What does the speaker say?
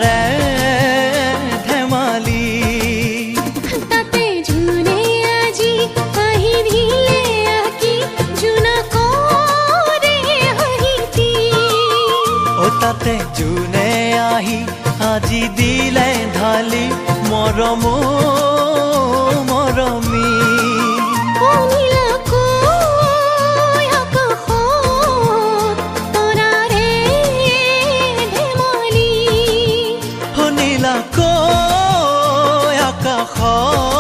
তৰাৰে ধেমালি তাতে জোনে আজি আহি দিলে আকি জোনকৰে হাঁহিতি তাতে জোনে আহি আজি দিলে ঢালি মৰম মৰমী নীলাকৈ আকাশত তৰাৰে ধেমালি নীলাকৈ আকাশত